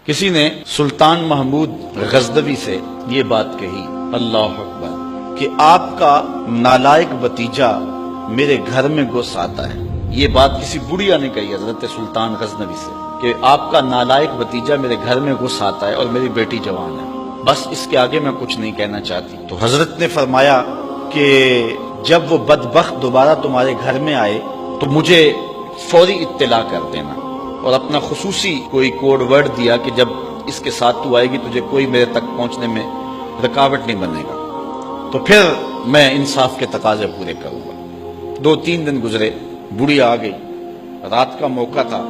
کسی نے سلطان محمود غزنوی سے یہ بات کہی، اللہ اکبر، کہ آپ کا نالائق بھتیجا میرے گھر میں گھس آتا ہے۔ یہ بات کسی بڑھیا نے کہی حضرت سلطان غزنوی سے کہ آپ کا نالائق بھتیجا میرے گھر میں گھس آتا ہے اور میری بیٹی جوان ہے، بس اس کے آگے میں کچھ نہیں کہنا چاہتی۔ تو حضرت نے فرمایا کہ جب وہ بدبخت دوبارہ تمہارے گھر میں آئے تو مجھے فوری اطلاع کر دینا، اور اپنا خصوصی کوئی کوڈ ورڈ دیا کہ جب اس کے ساتھ تو آئے گی تجھے کوئی میرے تک پہنچنے میں رکاوٹ نہیں بنے گا، تو پھر میں انصاف کے تقاضے پورے کروں گا۔ 2-3 دن گزرے، بڑھیا آ گئی، رات کا موقع تھا،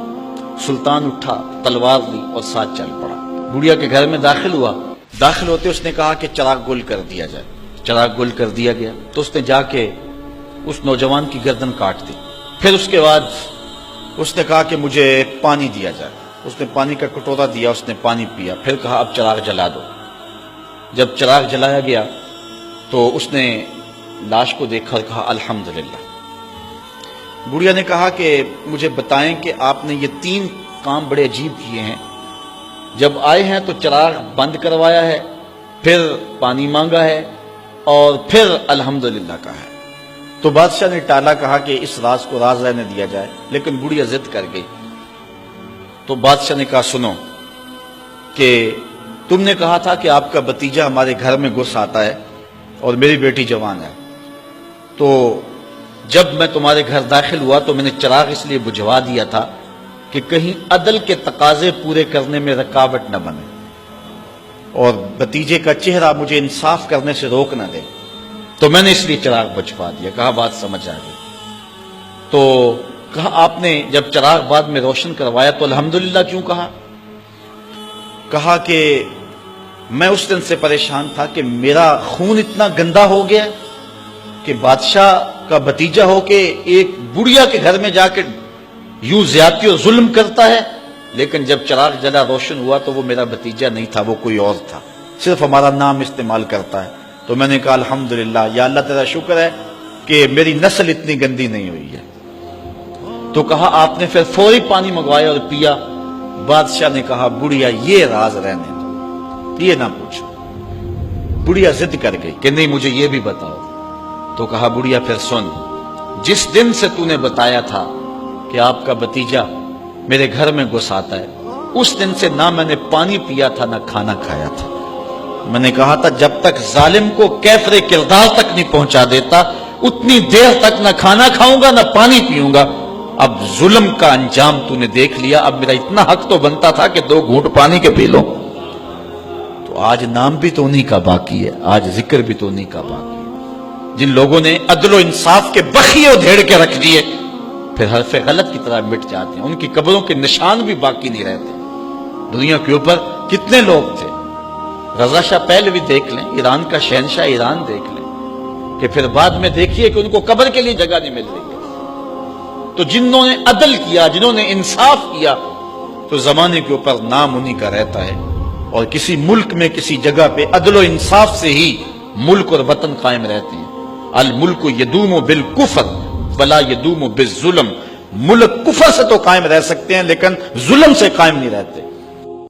سلطان اٹھا، تلوار لی اور ساتھ چل پڑا۔ بڑھیا کے گھر میں داخل ہوا، داخل ہوتے اس نے کہا کہ چراغ گل کر دیا جائے۔ چراغ گل کر دیا گیا تو اس نے جا کے اس نوجوان کی گردن کاٹ دی۔ پھر اس کے بعد اس نے کہا کہ مجھے پانی دیا جائے۔ اس نے پانی کا کٹورا دیا، اس نے پانی پیا، پھر کہا اب چراغ جلا دو۔ جب چراغ جلایا گیا تو اس نے لاش کو دیکھا اور کہا الحمدللہ۔ بڑھیا نے کہا کہ مجھے بتائیں کہ آپ نے یہ 3 کام بڑے عجیب کیے ہیں، جب آئے ہیں تو چراغ بند کروایا ہے، پھر پانی مانگا ہے، اور پھر الحمدللہ کہا ہے۔ تو بادشاہ نے ٹالا، کہا کہ اس راز کو راز رہنے دیا جائے، لیکن بڑھیا ضد کر گئی۔ تو بادشاہ نے کہا سنو کہ تم نے کہا تھا کہ آپ کا بھتیجا ہمارے گھر میں گھس آتا ہے اور میری بیٹی جوان ہے، تو جب میں تمہارے گھر داخل ہوا تو میں نے چراغ اس لیے بجھوا دیا تھا کہ کہیں عدل کے تقاضے پورے کرنے میں رکاوٹ نہ بنے اور بھتیجے کا چہرہ مجھے انصاف کرنے سے روک نہ دے، تو میں نے اس لیے چراغ بجھوا دیا۔ کہا بات سمجھ آ گئی۔ تو کہا آپ نے جب چراغ بعد میں روشن کروایا تو الحمدللہ کیوں کہا؟ کہا کہ میں اس دن سے پریشان تھا کہ میرا خون اتنا گندا ہو گیا کہ بادشاہ کا بھتیجا ہو کے ایک بڑھیا کے گھر میں جا کے یوں زیادتی اور ظلم کرتا ہے، لیکن جب چراغ جلا روشن ہوا تو وہ میرا بھتیجا نہیں تھا، وہ کوئی اور تھا، صرف ہمارا نام استعمال کرتا ہے۔ تو میں نے کہا الحمدللہ، یا اللہ تیرا شکر ہے کہ میری نسل اتنی گندی نہیں ہوئی ہے۔ تو کہا آپ نے پھر فوری پانی منگوایا اور پیا۔ بادشاہ نے کہا بڑھیا یہ راز رہنے دو، یہ نہ پوچھو۔ بڑھیا ضد کر گئی کہ نہیں مجھے یہ بھی بتاؤ۔ تو کہا بڑھیا پھر سن، جس دن سے تو نے بتایا تھا کہ آپ کا بھتیجا میرے گھر میں گھس آتا ہے، اس دن سے نہ میں نے پانی پیا تھا نہ کھانا کھایا تھا۔ میں نے کہا تھا جب تک ظالم کو کیفر کردار تک نہیں پہنچا دیتا اتنی دیر تک نہ کھانا کھاؤں گا نہ پانی پیوں گا۔ اب ظلم کا انجام تو نے دیکھ لیا، اب میرا اتنا حق تو بنتا تھا کہ 2 گھونٹ پانی کے پی لو۔ تو آج نام بھی تو انہی کا باقی ہے، آج ذکر بھی تو انہی کا باقی ہے۔ جن لوگوں نے عدل و انصاف کے بخیے ادھیڑ کے رکھ دیے پھر حرف غلط کی طرح مٹ جاتے ہیں، ان کی قبروں کے نشان بھی باقی نہیں رہتے۔ دنیا کے اوپر کتنے لوگ تھے، رضا شاہ پہلوی دیکھ لیں، ایران کا شہنشاہ ایران دیکھ لیں، کہ پھر بعد میں دیکھیے کہ ان کو قبر کے لیے جگہ نہیں مل رہی ہے۔ تو جنہوں نے عدل کیا، جنہوں نے انصاف کیا، تو زمانے کے اوپر نام انہی کا رہتا ہے، اور کسی ملک میں کسی جگہ پہ عدل و انصاف سے ہی ملک اور وطن قائم رہتے ہیں۔ الملک یدوم بالکفر ولا یدوم بالظلم، ملک کفر سے تو قائم رہ سکتے ہیں لیکن ظلم سے قائم نہیں رہتے۔